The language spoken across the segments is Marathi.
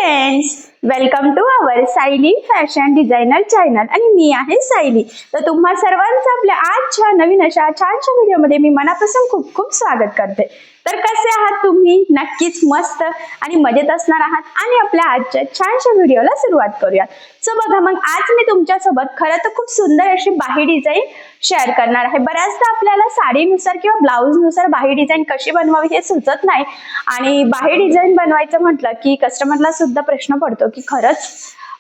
Friends, welcome to our Sayali fashion designer channel आणि मी आहे सायली। तर तुम्हा सर्वांचं आपल्या आजच्या नवीन अशा छानशा व्हिडिओमध्ये मी मनापासून खूप खूप स्वागत करते। तर कसे आहात तुम्ही? नक्कीच मस्त आणि मजेत असणार आहात आणि आपल्या आजच्या छानशा व्हिडिओला सुरुवात करूया। सो बघा, मग आज मी तुमच्यासोबत खरं तर खूप सुंदर अशी बाही डिझाईन शेअर करणार आहे। बऱ्याचदा आपल्याला साडीनुसार किंवा ब्लाऊजनुसार बाही डिझाईन कशी बनवावी हे सुचत नाही आणि बाही डिझाईन बनवायचं म्हटलं की कस्टमरला सुद्धा प्रश्न पडतो की खरंच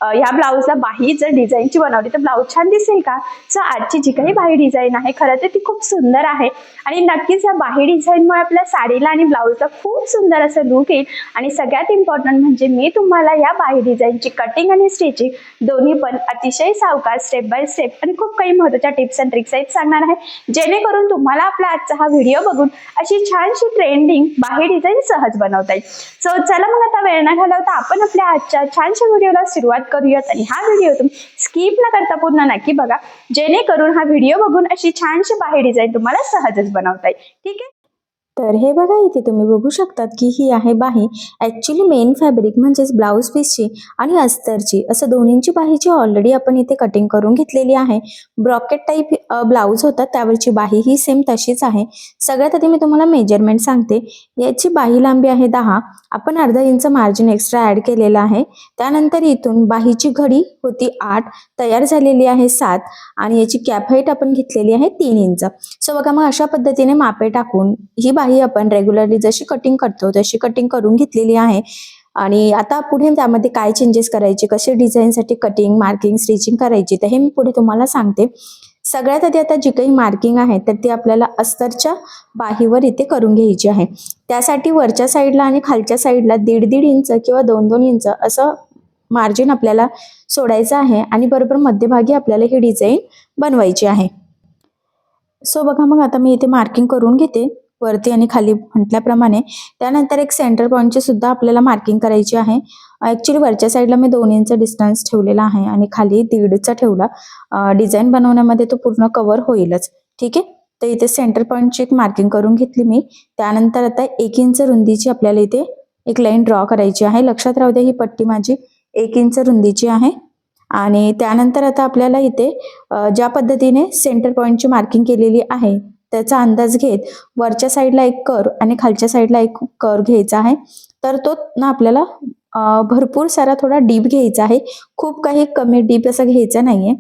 ह्या ब्लाऊजला बाही जर डिझाईनची बनवली तर ब्लाऊज छान दिसेल का? सो आजची जी काही बाही डिझाईन आहे खरं तर ती खूप सुंदर आहे आणि नक्कीच या बाही डिझाईनमुळे आपल्या साडीला आणि ब्लाऊजला खूप सुंदर असं लुक येईल। आणि सगळ्यात इम्पॉर्टंट म्हणजे मी तुम्हाला या बाही डिझाईनची कटिंग आणि स्टिचिंग दोन्ही पण अतिशय सावकाश स्टेप बाय स्टेप आणि खूप काही महत्त्वाच्या टिप्स अँड ट्रिक्स आहेत सांगणार आहे, जेणेकरून तुम्हाला आपला आजचा हा व्हिडिओ बघून अशी छानशी ट्रेंडिंग बाही डिझाईन सहज बनवता येईल। सो चला मग आता वेळ न घालवता आपण आपल्या आजच्या छानशा व्हिडिओला सुरुवात करूयात आणि हा व्हिडिओ तुम्ही स्किप न करता पूर्ण नक्की बघा, जेणेकरून हा व्हिडिओ बघून अशी छानशी बाही डिझाईन तुम्हाला सहजच बनवता येईल। ठीक आहे, तर हे बघा, इथे तुम्ही बघू शकतात की ही आहे बाही। ऍक्च्युली मेन फॅब्रिक म्हणजेच ब्लाऊज पीसची आणि अस्तरची असं दोन्हींची बाहीची ऑलरेडी आपण इथे कटिंग करून घेतलेली आहे। ब्रॉकेट टाईप ब्लाऊज होता, त्यावरची बाही ही सेम तशीच आहे। सगळ्यात आधी मी तुम्हाला मेजरमेंट सांगते। याची बाही लांबी आहे 10, आपण अर्धा इंच मार्जिन एक्स्ट्रा ऍड केलेला आहे। त्यानंतर इथून बाहीची घडी होती 8, तयार झालेली आहे 7 आणि याची कॅप हाईट आपण घेतलेली आहे 3 इंच। सो बघा, मग अशा पद्धतीने मापे टाकून ही बाही आपण रेग्युलरली जशी कटिंग करतो तशी कटिंग करून घेतलेली आहे। आणि आता पुढे त्यामध्ये काय चेंजेस करायचे, कसे डिझाईनसाठी कटिंग मार्किंग स्टिचिंग करायची, तर हे मी पुढे तुम्हाला सांगते। सगळ्यात आधी आता जी काही मार्किंग आहे तर ती आपल्याला अस्तरच्या बाहीवर इथे करून घ्यायची आहे। त्यासाठी वरच्या साईडला आणि खालच्या साईडला 1.5 इंच किंवा 2-2 इंच असं मार्जिन आपल्याला सोडायचं आहे आणि बरोबर मध्यभागी आपल्याला ही डिझाईन बनवायची आहे। सो बघा, मग आता मी इथे मार्किंग करून घेते वरती आणि खाली म्हटल्याप्रमाणे। त्यानंतर एक सेंटर पॉईंटची सुद्धा आपल्याला मार्किंग करायची आहे। ऍक्च्युली वरच्या साईडला मी 2 इंच डिस्टन्स ठेवलेला आहे आणि खाली 1.5चा ठेवला। डिझाईन बनवण्यामध्ये तो पूर्ण कव्हर होईलच। ठीक आहे, तर इथे सेंटर पॉईंटची एक मार्किंग करून घेतली मी। त्यानंतर आता 1 इंच रुंदीची आपल्याला इथे एक लाईन ड्रॉ करायची आहे। लक्षात राहू द्या, ही पट्टी माझी 1 इंच रुंदीची आहे। आणि त्यानंतर आता आपल्याला इथे ज्या पद्धतीने सेंटर पॉईंटची मार्किंग केलेली आहे त्याचा अंदाज घेत वरच्या साईडला एक कर्व आणि खालच्या साईडला एक कर्व घ्यायचा आहे। तर तो ना आपल्याला भरपूर सारा थोडा डीप घ्यायचा आहे, खूप काही कमी डीप असं घ्यायचा नाहीये।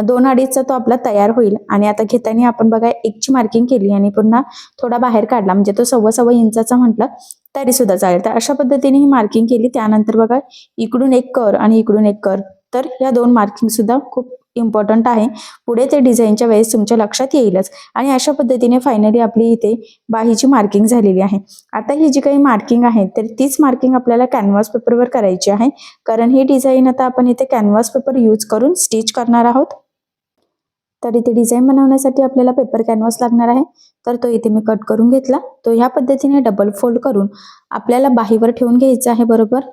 2-2.5चा तो आपला तयार होईल। आणि आता घेताना आपण बघा 1ची मार्किंग केली आणि पुन्हा थोडा बाहेर काढला, म्हणजे तो 1.25 इंचाचा म्हटला तरी सुद्धा चालेल। तर अशा पद्धतीने ही मार्किंग केली। त्यानंतर बघा, इकडून एक कर्व आणि इकडून एक कर्व, तर या 2 मार्किंग सुद्धा खूप इम्पॉर्टंट आहे, पुढे ते डिझाईनच्या वेळेस तुमच्या लक्षात येईलच। आणि अशा पद्धतीने फायनली आपली इथे बाहीची मार्किंग झालेली आहे। आता ही जी काही मार्किंग आहे तर तीच मार्किंग आपल्याला कॅनव्हास पेपरवर करायची आहे, कारण ही डिझाईन आता आपण इथे कॅनव्हास पेपर यूज करून स्टिच करणार आहोत। तर इथे डिझाईन बनवण्यासाठी आपल्याला पेपर कॅनव्हास लागणार आहे, तर तो इथे मी कट करून घेतला। तो ह्या पद्धतीने डबल फोल्ड करून आपल्याला बाहीवर ठेवून घ्यायचा आहे बरोबर।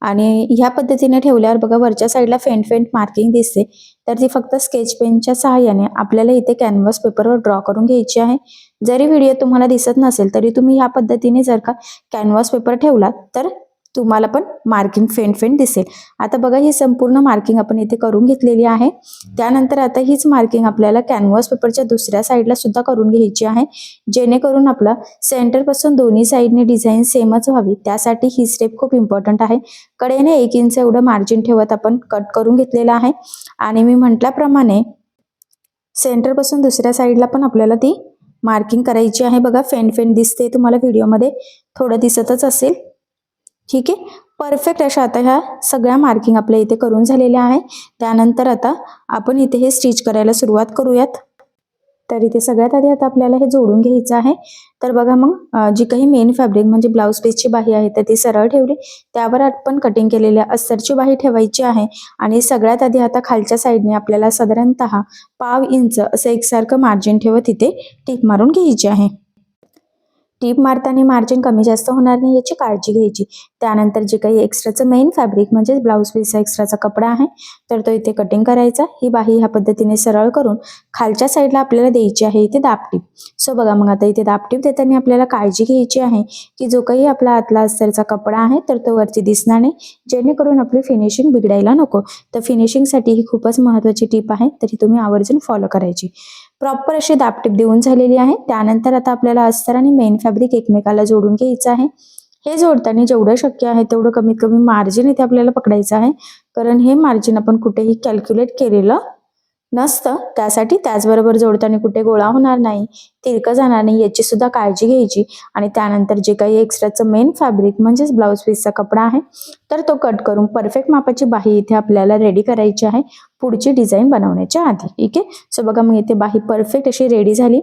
आणि ह्या पद्धतीने ठेवल्यावर बघा, वरच्या साईडला फेंट फेंट मार्किंग दिसते, तर ती फक्त स्केच पेनच्या सहाय्याने आपल्याला इथे कॅनव्हास पेपरवर ड्रॉ करून घ्यायची आहे। जरी व्हिडिओ तुम्हाला दिसत नसेल तरी तुम्ही ह्या पद्धतीने जर का कॅनव्हास पेपर ठेवला तर तुम्हाला पण मार्किंग फेंट फेंट दिसेल। आता बघा, ही संपूर्ण मार्किंग आपण इथे करून घेतलेली आहे। त्यानंतर आता हीच मार्किंग आपल्याला कॅनव्हास पेपरच्या दुसऱ्या साईडला सुद्धा करून घ्यायची आहे, जेणेकरून आपला सेंटर पासून दोन्ही साईडने डिझाईन सेमच व्हावी, त्यासाठी ही स्टेप खूप इम्पॉर्टंट आहे। कडेने 1 इंच एवढं मार्जिन ठेवत आपण कट करून घेतलेलं आहे। आणि मी म्हटल्याप्रमाणे सेंटर पासून दुसऱ्या साईडला पण आपल्याला ती मार्किंग करायची आहे। बघा, फेंट फेंट दिसते तुम्हाला व्हिडिओमध्ये, थोडं दिसतच असेल। ठीक आहे, परफेक्ट अशा आता ह्या सगळ्या मार्किंग आपल्या इथे करून झालेल्या आहे। त्यानंतर आता आपण इथे हे स्टिच करायला सुरुवात करूयात। तर इथे सगळ्यात आधी आता आपल्याला हे जोडून घ्यायचं आहे। तर बघा, मग जी काही मेन फॅब्रिक म्हणजे ब्लाऊज पीसची बाही आहे तर ती सरळ ठेवली, त्यावर आपण कटिंग केलेल्या अस्तरची बाही ठेवायची आहे। आणि सगळ्यात आधी आता खालच्या साईडने आपल्याला साधारणतः पाव इंच असं एकसारखं मार्जिन ठेवत इथे टिक मारून घ्यायची आहे। टीप मारताना मार्जिन कमी जास्त होणार नाही याची काळजी घ्यायची. त्यानंतर जे काही एक्स्ट्राचं मेन फॅब्रिक म्हणजे ब्लाऊज पीसचा एक्स्ट्राचा कपडा आहे तर तो इथे कटिंग करायचा. ही बाही ह्या पद्धतीने सरळ करून खालच्या साईडला आपल्याला द्यायची आहे इथे दाबटीप. सो बघा मग आता इथे दाबटीप देताना आपल्याला काळजी घ्यायची आहे की जो काही आपला आतला अस्तरचा कपडा आहे तर तो वरती दिसणार नाही, जेणेकरून आपली फिनिशिंग बिघडायला नको. तर फिनिशिंगसाठी ही खूपच महत्त्वाची टीप आहे, तरी तुम्ही आवर्जून फॉलो करायची. प्रॉपर अशी दाबटीप देऊन झालेली आहे. त्यानंतर आता आपल्याला अस्तर आणि मेन फॅब्रिक एकमेकाला जोडून घ्यायचं आहे. हे जोडताना जेवढं शक्य आहे तेवढं कमीत कमी मार्जिन इथे आपल्याला पकडायचं आहे, कारण हे मार्जिन आपण कुठेही कॅल्क्युलेट केलेलं नसतं. त्यासाठी त्याचबरोबर जोडताना कुठे गोळा होणार नाही, तिरकं जाणार नाही याची सुद्धा काळजी घ्यायची. आणि त्यानंतर जे काही एक्स्ट्राचं मेन फॅब्रिक म्हणजेच ब्लाऊज पीसचा कपडा आहे तर तो कट करून परफेक्ट मापाची बाही इथे आपल्याला रेडी करायची आहे पुढची डिझाईन बनवण्याच्या आधी. ठीक आहे. सो बघा मग इथे बाही परफेक्ट अशी रेडी झाली.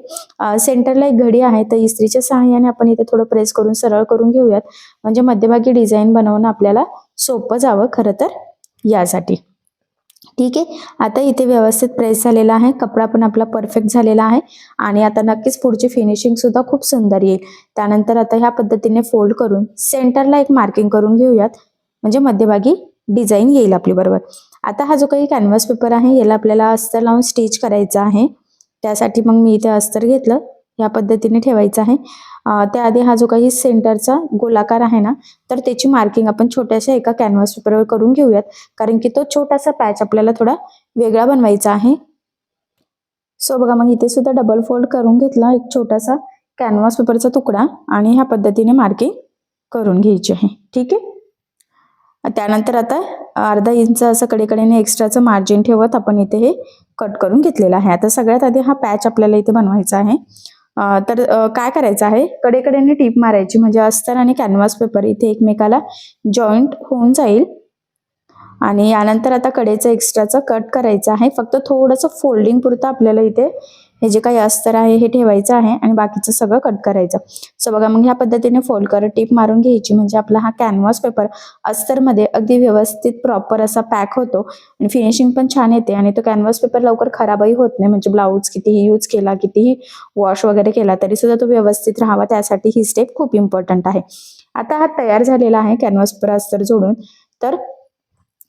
सेंटरला एक घडी आहे तर इस्त्रीच्या सहाय्याने आपण इथे थोडं प्रेस करून सरळ करून घेऊयात, म्हणजे मध्यभागी डिझाईन बनवणं आपल्याला सोपं जावं खरं तर यासाठी. ठीक आहे. आता इथे व्यवस्थित प्रेस झालेला आहे, कपडा पण आपला परफेक्ट झालेला आहे आणि आता नक्कीच पुढची फिनिशिंग सुद्धा खूप सुंदर येईल. त्यानंतर आता ह्या पद्धतीने फोल्ड करून सेंटरला एक मार्किंग करून घेऊयात, म्हणजे मध्यभागी डिझाईन येईल आपली बरोबर. आता हा जो काही कॅनव्हास पेपर आहे याला आपल्याला अस्तर लावून स्टिच करायचं आहे. त्यासाठी मग मी इथे अस्तर घेतलं, या पद्धतीने ठेवायचं आहे. त्याआधी हा जो काही सेंटरचा गोलाकार आहे ना तर त्याची मार्किंग आपण छोट्याशा एका कॅनव्हास पेपरवर करून घेऊयात, कारण की तो छोटासा पॅच आपल्याला थोडा वेगळा बनवायचा आहे. सो बघा मग इथे सुद्धा डबल फोल्ड करून घेतला एक छोटासा कॅनव्हास पेपरचा तुकडा आणि ह्या पद्धतीने मार्किंग करून घ्यायची आहे. ठीक आहे. त्यानंतर आता अर्धा इंच असं कडेकडेने एक्स्ट्राचं मार्जिन ठेवत आपण इथे हे कट करून घेतलेलं आहे. आता सगळ्यात आधी हा पॅच आपल्याला इथे बनवायचा आहे. तर काय करायचं आहे, कडेकडेने टीप मारायची, म्हणजे अस्तर आणि कॅनव्हास पेपर इथे एकमेकाला जॉईंट होऊन जाईल. आणि यानंतर आता कडेचं एक्स्ट्राचं कट करायचं आहे. फक्त थोडंसं फोल्डिंग पुरतं आपल्याला इथे हे जे काही अस्तर आहे हे ठेवायचं आहे आणि बाकीचं सगळं कट करायचं. सो बघा मग ह्या पद्धतीने फोल्ड करत टीप मारून घ्यायची, म्हणजे आपला हा कॅनव्हास पेपर अस्तरमध्ये अगदी व्यवस्थित प्रॉपर असा पॅक होतो आणि फिनिशिंग पण छान येते आणि तो कॅनव्हास पेपर लवकर खराबही होत नाही. म्हणजे ब्लाऊज कितीही यूज केला, कितीही वॉश वगैरे केला तरी सुद्धा तो व्यवस्थित राहावा, त्यासाठी ही स्टेप खूप इम्पॉर्टंट आहे. आता हा तयार झालेला आहे कॅनव्हास पेपर अस्तर जोडून. तर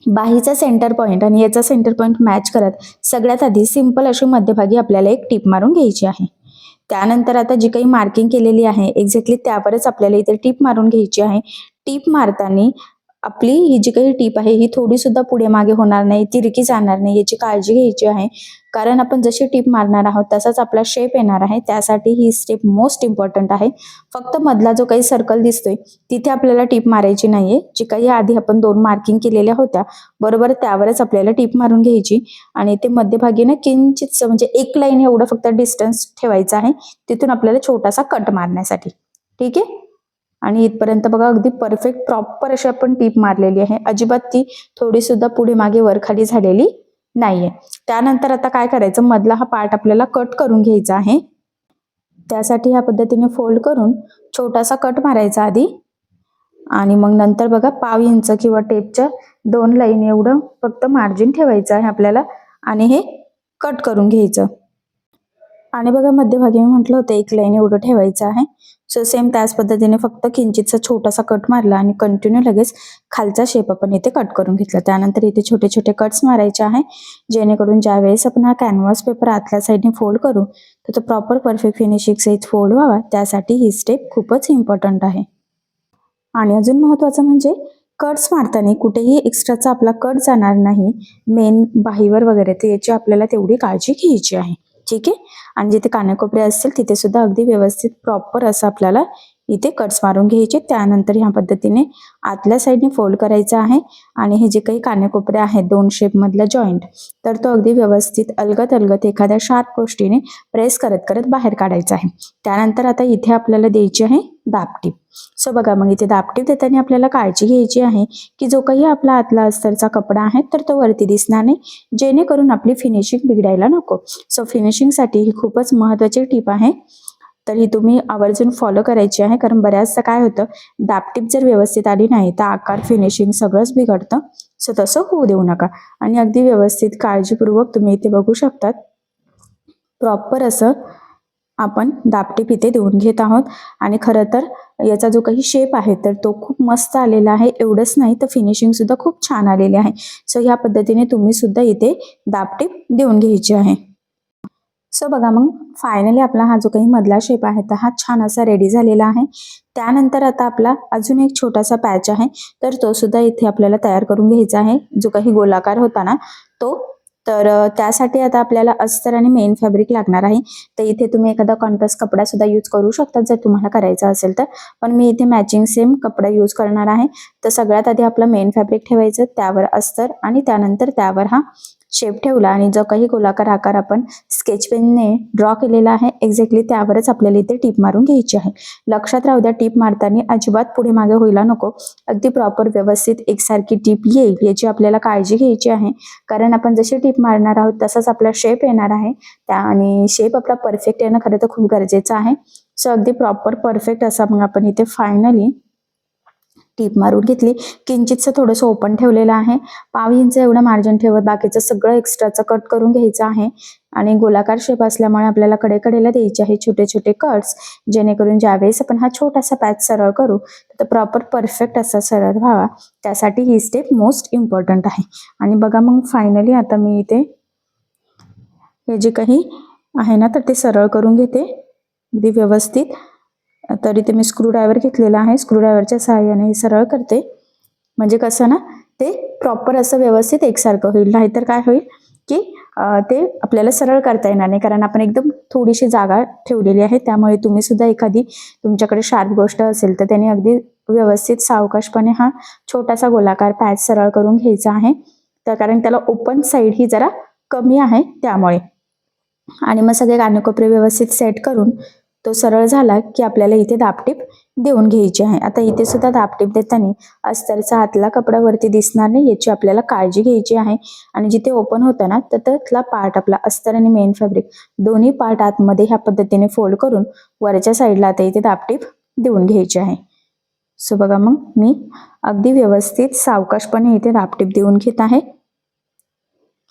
बाहीचा सेंटर पॉईंट आणि याचा सेंटर पॉईंट मॅच करत सगळ्यात आधी सिंपल अशी मध्यभागी आपल्याला एक टीप मारून घ्यायची आहे. त्यानंतर आता जी काही मार्किंग केलेली आहे एक्झॅक्टली त्यावरच आपल्याला इथे टीप मारून घ्यायची आहे. टीप मारताना आपली ही जी काही टीप आहे ही थोडी सुद्धा पुढे मागे होणार नाही, तिरकी जाणार नाही याची काळजी घ्यायची आहे, कारण आपण जशी टीप मारणार आहोत तसाच आपला शेप येणार आहे. त्यासाठी ही स्टेप मोस्ट इम्पॉर्टंट आहे. फक्त मधला जो काही सर्कल दिसतोय तिथे आपल्याला टीप मारायची नाहीये. जी काही आधी आपण 2 मार्किंग केलेल्या होत्या बरोबर त्यावरच आपल्याला टीप मारून घ्यायची आणि ते मध्यभागी ना किंचित म्हणजे एक लाईन एवढं फक्त डिस्टन्स ठेवायचं आहे, तिथून आपल्याला छोटासा कट मारण्यासाठी. ठीक आहे. आणि इथपर्यंत बघा अगदी परफेक्ट प्रॉपर अशी आपण टीप मारलेली आहे, अजिबात ती थोडी सुद्धा पुढे मागे वर खाली झालेली नाहीये. त्यानंतर आता काय करायचं, मधला हा पार्ट आपल्याला कट करून घ्यायचा आहे. त्यासाठी ह्या पद्धतीने फोल्ड करून छोटासा कट मारायचा आधी आणि मग नंतर बघा पाव इंच किंवा टेपच्या 2 लाईन एवढं फक्त मार्जिन ठेवायचं आहे आपल्याला आणि हे कट करून घ्यायचं. आणि बघा मध्यभागी मी म्हटलं होतं 1 लाईन एवढं ठेवायचं आहे. सो सेम त्याच पद्धतीने फक्त किंचितचा छोटासा कट मारला आणि कंटिन्यू लगेच खालचा शेप आपण इथे कट करून घेतला. त्यानंतर इथे छोटे छोटे कट्स मारायचे आहे, जेणेकरून ज्यावेळेस आपण हा कॅनव्हास पेपर आतल्या साईडने फोल्ड करू तर तो प्रॉपर परफेक्ट फिनिशिंग सहित फोल्ड व्हावा, त्यासाठी ही स्टेप खूपच इम्पॉर्टंट आहे. आणि अजून महत्त्वाचं म्हणजे कट्स मारताना कुठेही एक्स्ट्राचा आपला कट जाणार नाही मेन बाहीवर वगैरे, तर याची आपल्याला तेवढी काळजी घ्यायची आहे. ठीक आहे. आणि जिथे कानाकोपरे असतील तिथे सुद्धा अगदी व्यवस्थित प्रॉपर असं आपल्याला इथे कट्स मारून घ्यायचे. त्यानंतर ह्या पद्धतीने आतल्या साईडने फोल्ड करायचं आहे आणि हे जे काही कानाकोपरे आहेत 2 शेप मधला जॉईंट, तर तो अगदी व्यवस्थित अलगद अलगद एखाद्या शार्प गोष्टीने प्रेस करत करत बाहेर काढायचा आहे. त्यानंतर आता इथे आपल्याला द्यायची आहे दाबटीप. सो बघा मग इथे दाबटीप देताना आपल्याला काळजी घ्यायची आहे की जो काही आपला आतला अस्तरचा कपडा आहे तर तो वरती दिसणार नाही, जेणेकरून आपली फिनिशिंग बिघडायला नको. सो फिनिशिंगसाठी ही खूपच महत्त्वाची टीप आहे, तर ही तुम्ही आवर्जून फॉलो करायची आहे, कारण बऱ्याचदा काय होतं दाबटीप जर व्यवस्थित आली नाही तर आकार फिनिशिंग सगळंच बिघडतं. सो तसं होऊ देऊ नका आणि अगदी व्यवस्थित काळजीपूर्वक तुम्ही इथे बघू शकतात प्रॉपर असं आपण दापटीप इथे देऊन घेत आहोत. आणि खरं तर याचा जो काही शेप आहे तर तो खूप मस्त आलेला आहे. एवढंच नाही तर फिनिशिंग सुद्धा खूप छान आलेली आहे. सो ह्या पद्धतीने तुम्ही सुद्धा इथे दापटीप देऊन घ्यायची आहे. सो बघा मग फायनली आपला हा जो काही मधला शेप आहे तर हा छान असा रेडी झालेला आहे. त्यानंतर आता आपला अजून एक छोटासा पॅच आहे तर तो सुद्धा इथे आपल्याला तयार करून घ्यायचा आहे. जो काही गोलाकार होता ना तो. तर त्यासाठी आता आपल्याला अस्तर आणि मेन फॅब्रिक लागणार आहे. तर इथे तुम्ही एखादा कॉन्ट्रास्ट कपडा सुद्धा यूज करू शकता जर तुम्हाला करायचा असेल तर. पण मी इथे मॅचिंग सेम कपडा यूज करणार आहे. तर सगळ्यात आधी आपलं मेन फॅब्रिक ठेवायचं, त्यावर अस्तर आणि त्यानंतर त्यावर हा शेप ठेवला आणि जो काही गोलाकार आकार आपण स्केच पेनने ड्रॉ केलेला आहे एक्झॅक्टली त्यावरच आपल्याला इथे टीप मारून घ्यायची आहे. लक्षात राहू द्या टीप मारताना अजिबात पुढे मागे व्हायला नको. अगदी प्रॉपर व्यवस्थित एकसारखी टीप येईल याची आपल्याला काळजी घ्यायची आहे. कारण आपण जशी टीप मारणार आहोत तसाच आपला शेप येणार आहे. आणि शेप आपला परफेक्ट येणं खरं तर खूप गरजेचं आहे. सो अगदी प्रॉपर परफेक्ट असा मग आपण इथे फायनली टीप मारून घेतली. किंचितचं थोडंसं ओपन ठेवलेलं आहे. 1/2 इंच एवढं मार्जिन ठेवत बाकीचं सगळं एक्स्ट्राचं कट करून घ्यायचं आहे. आणि गोलाकार शेप असल्यामुळे आपल्याला कडेकडेला द्यायचे आहे छोटे छोटे कट्स, जेणेकरून ज्यावेळेस आपण हा छोटासा पॅच सरळ करू तर प्रॉपर परफेक्ट असा सरळ व्हावा. त्यासाठी ही स्टेप मोस्ट इम्पॉर्टंट आहे. आणि बघा मग फायनली आता मी इथे हे जे काही आहे ना तर ते सरळ करून घेते अगदी व्यवस्थित. तर इथे मी स्क्रूड्रायव्हर घेतलेला आहे. स्क्रूड्रायव्हरच्या सहाय्याने हे सरळ करते. म्हणजे कसं ना ते प्रॉपर असं व्यवस्थित एकसारखं होईल. नाहीतर काय होईल की ते आपल्याला सरळ करता येणार नाही, कारण आपण एकदम थोडीशी जागा ठेवलेली आहे. त्यामुळे तुम्ही सुद्धा एखादी तुमच्याकडे शार्प गोष्ट असेल तर त्याने अगदी व्यवस्थित सावकाशपणे हा छोटासा गोलाकार पॅच सरळ करून घ्यायचा आहे. तर कारण त्याला ओपन साईड ही जरा कमी आहे त्यामुळे. आणि मग सगळे कानेकोपरे व्यवस्थित सेट करून तो सरळ झाला की आपल्याला इथे दापटीप देऊन घ्यायची आहे. आता इथे सुद्धा दापटीप देताना अस्तरचा आतला कपडा वरती दिसणार नाही याची आपल्याला काळजी घ्यायची आहे. आणि जिथे ओपन होतं ना तर त्यातला पार्ट आपला अस्तर आणि मेन फॅब्रिक दोन्ही पार्ट आतमध्ये ह्या पद्धतीने फोल्ड करून वरच्या साईडला आता इथे दापटीप देऊन घ्यायची आहे. सो बघा मग मी अगदी व्यवस्थित सावकाशपणे इथे दापटीप देऊन घेत आहे.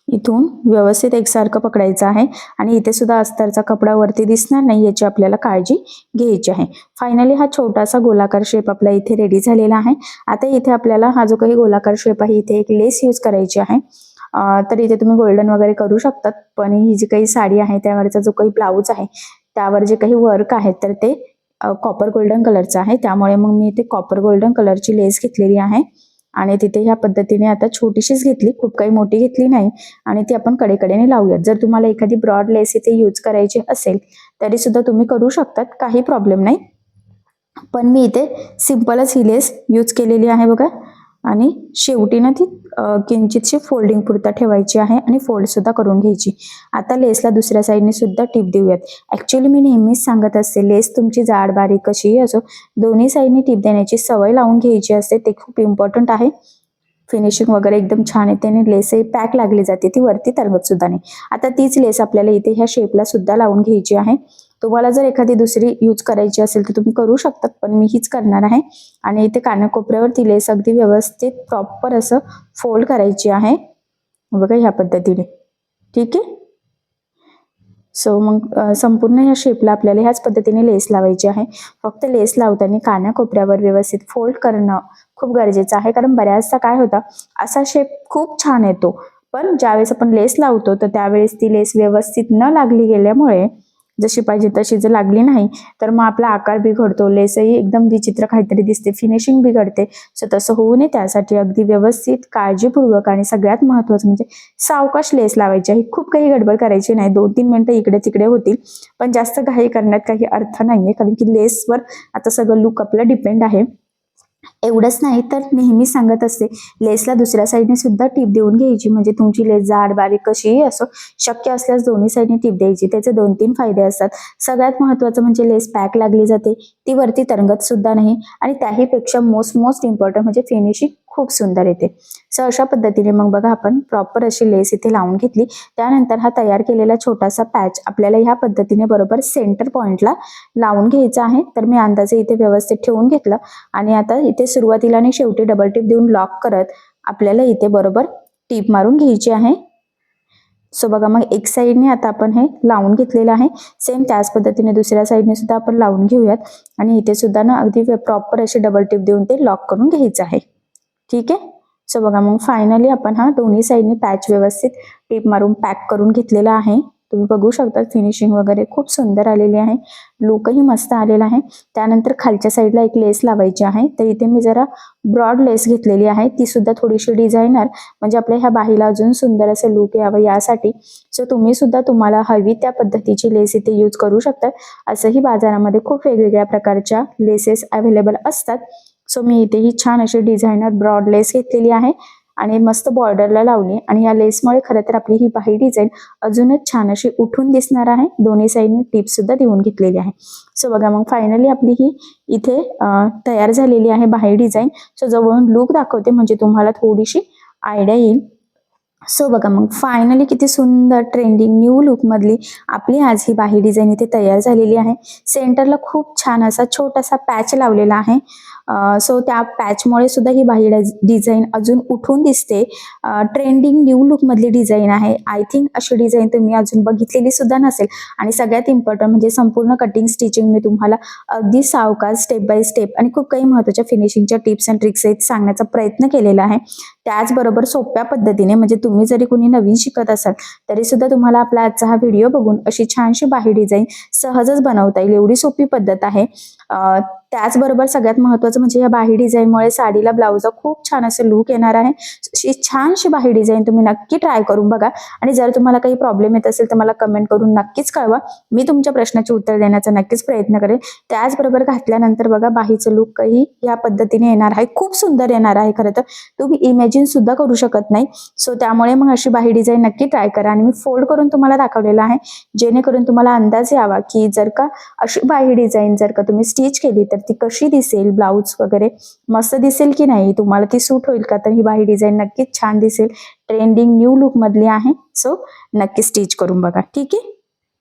इथून व्यवस्थित एकसारखं पकडायचं आहे. आणि इथे सुद्धा अस्तरचा कपडा वरती दिसणार नाही याची आपल्याला काळजी घ्यायची आहे. फायनली हा छोटासा गोलाकार शेप आपला इथे रेडी झालेला आहे. आता इथे आपल्याला हा जो काही गोलाकार शेप आहे इथे एक लेस यूज करायची आहे. तर इथे तुम्ही गोल्डन वगैरे करू शकतात. पण ही जी काही साडी आहे त्यावरचा जो काही ब्लाऊज आहे त्यावर जे काही वर्क आहे तर ते कॉपर गोल्डन कलरचं आहे. त्यामुळे मग मी इथे कॉपर गोल्डन कलरची लेस घेतलेली आहे. आणि तिथे ह्या पद्धतीने आता छोटीशीच घेतली, खूप काही मोठी घेतली नाही. आणि ती आपण कडेकडेने लावूयात. जर तुम्हाला एखादी ब्रॉड लेस इथे यूज करायची असेल तरी सुद्धा तुम्ही करू शकतात, काही प्रॉब्लेम नाही. पण मी इथे सिंपलच ही लेस यूज केलेली आहे बघा. आणि शेवटी ना ती किंचितशी फोल्डिंग पुरता ठेवायची आहे आणि फोल्ड सुद्धा करून घ्यायची. आता लेसला दुसऱ्या साईडने सुद्धा टिप देऊयात. ऍक्च्युअली मी नेहमीच सांगत असते लेस तुमची जाड बारीक कशीही असो दोन्ही साईडने टिप देण्याची सवय लावून घ्यायची असते. ते खूप इम्पॉर्टंट आहे. फिनिशिंग वगैरे एकदम छान येते आणि लेसही पॅक लागली जाते, ती वरती तरंगत सुद्धा नाही. आता तीच लेस आपल्याला इथे ह्या शेपला सुद्धा लावून घ्यायची आहे. तुम्हाला जर एखादी दुसरी यूज करायची असेल तर तुम्ही करू शकतात, पण मी हीच करणार आहे. आणि इथे कानाकोपऱ्यावर ती लेस अगदी व्यवस्थित प्रॉपर असं फोल्ड करायची आहे बघा ह्या पद्धतीने. ठीक आहे. सो मग संपूर्ण ह्या शेपला आपल्याला ह्याच पद्धतीने लेस लावायची आहे. फक्त लेस लावताना कानाकोपऱ्यावर व्यवस्थित फोल्ड करणं खूप गरजेचं आहे. कारण बऱ्याचदा काय होतं असा शेप खूप छान येतो, पण ज्यावेळेस आपण लेस लावतो तर त्यावेळेस ती लेस व्यवस्थित न लागली गेल्यामुळे जशी पाहिजे तशी जर लागली नाही तर मग आपला आकार बिघडतो, लेसही एकदम विचित्र काहीतरी दिसते, फिनिशिंग बिघडते. सो तसं होऊ नये त्यासाठी अगदी व्यवस्थित काळजीपूर्वक आणि सगळ्यात महत्त्वाचं म्हणजे सावकाश लेस लावायची आहे. खूप काही गडबड करायची नाही. 2-3 मिनिटं इकडे तिकडे होतील, पण जास्त घाई करण्यात काही अर्थ नाहीये, कारण की लेसवर आता सगळं लुक आपलं डिपेंड आहे. एवढंच नाही तर नेहमी सांगत असते लेसला दुसऱ्या साईडने सुद्धा टीप देऊन घ्यायची. म्हणजे तुमची लेस जाड बारीक कशीही असो शक्य असल्यास दोन्ही साईडने टीप द्यायची. त्याचे 2-3 फायदे असतात. सगळ्यात महत्त्वाचं म्हणजे लेस पॅक लागली जाते, ती वरती तरंगत सुद्धा नाही. आणि त्याहीपेक्षा मोस्ट इम्पॉर्टंट म्हणजे फिनिशिंग खूप सुंदर येते. सो अशा पद्धतीने मग बघा आपण प्रॉपर अशी लेस इथे लावून घेतली. त्यानंतर हा तयार केलेला छोटासा पॅच आपल्याला ह्या पद्धतीने बरोबर सेंटर पॉइंटला लावून घ्यायचा आहे. तर मी अंदाजे इथे व्यवस्थित ठेवून घेतलं. आणि आता इथे सुरुवातीला आणि शेवटी डबल टिप देऊन लॉक करत आपल्याला इथे बरोबर टीप मारून घ्यायची आहे. सो बघा मग एक साईडने आता आपण हे लावून घेतलेलं आहे. सेम त्याच पद्धतीने दुसऱ्या साईडने सुद्धा आपण लावून घेऊयात. आणि इथे सुद्धा ना अगदी प्रॉपर अशी डबल टिप देऊन ते लॉक करून घ्यायचं आहे. ठीक आहे. सो बघा मग फायनली आपण हा दोन्ही साईडने पॅच व्यवस्थित टिप मारून पॅक करून घेतलेला आहे. तुम्ही बघू शकता फिनिशिंग वगैरे खूप सुंदर आलेली आहे. लुकही मस्त आलेला आहे. त्यानंतर खालच्या साईडला एक लेस लावायची आहे. तर इथे मी जरा ब्रॉड लेस घेतलेली आहे. ती सुद्धा थोडीशी डिझायनर म्हणजे आपल्या ह्या बाहीला अजून सुंदर असं लुक यावं यासाठी. सो तुम्ही सुद्धा तुम्हाला हवी त्या पद्धतीची लेस इथे यूज करू शकता. असंही बाजारामध्ये खूप वेगवेगळ्या प्रकारच्या लेसेस अवेलेबल असतात. सो मी इथे ही छान अशी डिझायनर ब्रॉड लेस घेतलेली आहे आणि मस्त बॉर्डरला लावली. आणि या लेसमुळे खरं तर आपली ही बाही डिझाईन अजूनच छान अशी उठून दिसणार आहे. दोन्ही साईडने टिप सुद्धा देऊन घेतलेली आहे. सो बघा मग फायनली आपली ही इथे तयार झालेली आहे बाही डिझाईन. सो जवळून लुक दाखवते म्हणजे तुम्हाला थोडीशी आयडिया येईल. सो बघा मग फायनली किती सुंदर ट्रेंडिंग न्यू लुक मधली आपली आज ही बाही डिझाईन इथे तयार झालेली आहे. सेंटरला खूप छान असा छोटासा पॅच लावलेला आहे. सो त्या पॅचमुळे सुद्धा ही बाही डिझाईन अजून उठून दिसते. ट्रेंडिंग न्यू लुक मधली डिझाईन आहे. आय थिंक अशी डिझाईन तुम्ही अजून बघितलेली सुद्धा नसेल. आणि सगळ्यात इम्पॉर्टंट म्हणजे संपूर्ण कटिंग स्टिचिंग मी तुम्हाला अगदी सावकाश स्टेप बाय स्टेप आणि खूप काही महत्त्वाच्या फिनिशिंगच्या टिप्स अँड ट्रिक्स सांगण्याचा प्रयत्न केलेला आहे. त्याचबरोबर सोप्या पद्धतीने म्हणजे तुम्ही जरी कोणी नवीन शिकत असाल तरी सुद्धा तुम्हाला आपला आजचा हा व्हिडिओ बघून अशी छानशी बाही डिझाईन सहजच बनवता येईल एवढी सोपी पद्धत आहे. त्याचबरोबर सगळ्यात महत्त्वाचं म्हणजे या बाही डिझाईनमुळे साडीला ब्लाऊजला खूप छान असं लुक येणार आहे. अशी छानशी बाही डिझाईन तुम्ही नक्की ट्राय करून बघा. आणि जर तुम्हाला काही प्रॉब्लेम येत असेल तर मला कमेंट करून नक्कीच कळवा. मी तुमच्या प्रश्नाचे उत्तर देण्याचा नक्कीच प्रयत्न करेन. त्याचबरोबर घातल्यानंतर बघा बाहीचं लुक काही या पद्धतीने येणार आहे. खूप सुंदर येणार आहे. खरं तर तुम्ही इमॅजिन सुद्धा करू शकत नाही. सो त्यामुळे मग अशी बाही डिझाईन नक्की ट्राय करा. आणि मी फोल्ड करून तुम्हाला दाखवलेलं आहे जेणेकरून तुम्हाला अंदाज यावा की जर का अशी बाही डिझाईन जर का तुम्ही स्टिच केली तर ती कशी दिसेल, ब्लाऊज वगैरे मस्त दिसेल की नाही, तुम्हाला ती सूट होईल का. तर ही बाही डिझाईन नक्कीच छान दिसेल. ट्रेंडिंग न्यू लुक मधली आहे. सो नक्की स्टिच करून बघा. ठीक आहे.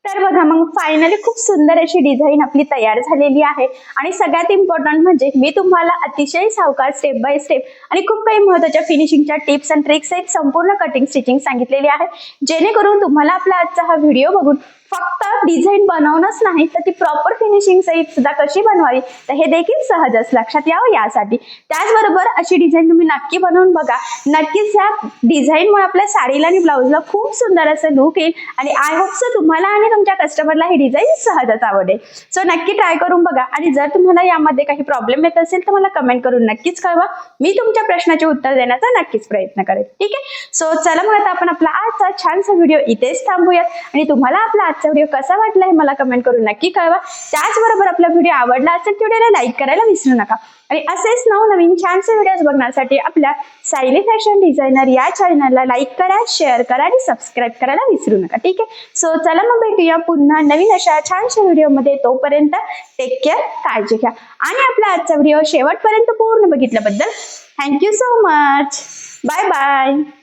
तर बघा मग फायनली खूप सुंदर अशी डिझाईन आपली तयार झालेली आहे. आणि सगळ्यात इम्पॉर्टंट म्हणजे मी तुम्हाला अतिशय सावकाश स्टेप बाय स्टेप आणि खूप काही महत्त्वाच्या फिनिशिंगच्या टिप्स अँड ट्रिक्स आहेत संपूर्ण कटिंग स्टिचिंग सांगितलेली आहे. जेणेकरून तुम्हाला आपला आजचा हा व्हिडिओ बघून फक्त डिझाईन बनवणंच नाही तर ती प्रॉपर फिनिशिंग सहित सुद्धा कशी बनवावी तर हे देखील सहजच लक्षात यावं यासाठी. त्याचबरोबर अशी डिझाईन तुम्ही नक्की बनवून बघा. नक्कीच या डिझाईनमुळे आपल्या साडीला आणि ब्लाऊजला खूप सुंदर असं लुक येईल. आणि आय होप सो तुम्हाला आणि तुमच्या कस्टमरला ही डिझाईन सहजच आवडेल. सो नक्की ट्राय करून बघा. आणि जर तुम्हाला यामध्ये काही प्रॉब्लेम येत असेल तर मला कमेंट करून नक्कीच कळवा. मी तुमच्या प्रश्नाचे उत्तर देण्याचा नक्कीच प्रयत्न करेन. ठीक आहे. सो चला मग आता आपण आपला आजचा छानसा व्हिडिओ इथेच थांबूयात. आणि तुम्हाला आपला आजचा व्हिडिओ कसा वाटला हे मला कमेंट करून नक्की कळवा. त्याचबरोबर आपला व्हिडिओ आवडला असेल तर व्हिडिओला लाईक करायला विसरू नका. आणि असेच नवनवीन छानसे व्हिडिओज बघण्यासाठी आपल्या सायली फॅशन डिझायनर या चॅनलला लाईक करा, शेअर करा आणि सबस्क्राईब करायला विसरू नका. ठीक आहे. सो चला मग भेटूया पुन्हा नवीन अशा छानशा व्हिडिओमध्ये. तोपर्यंत टेक केअर, काळजी घ्या. आणि आपला आजचा व्हिडिओ शेवटपर्यंत पूर्ण बघितल्याबद्दल thank you so much. Bye bye.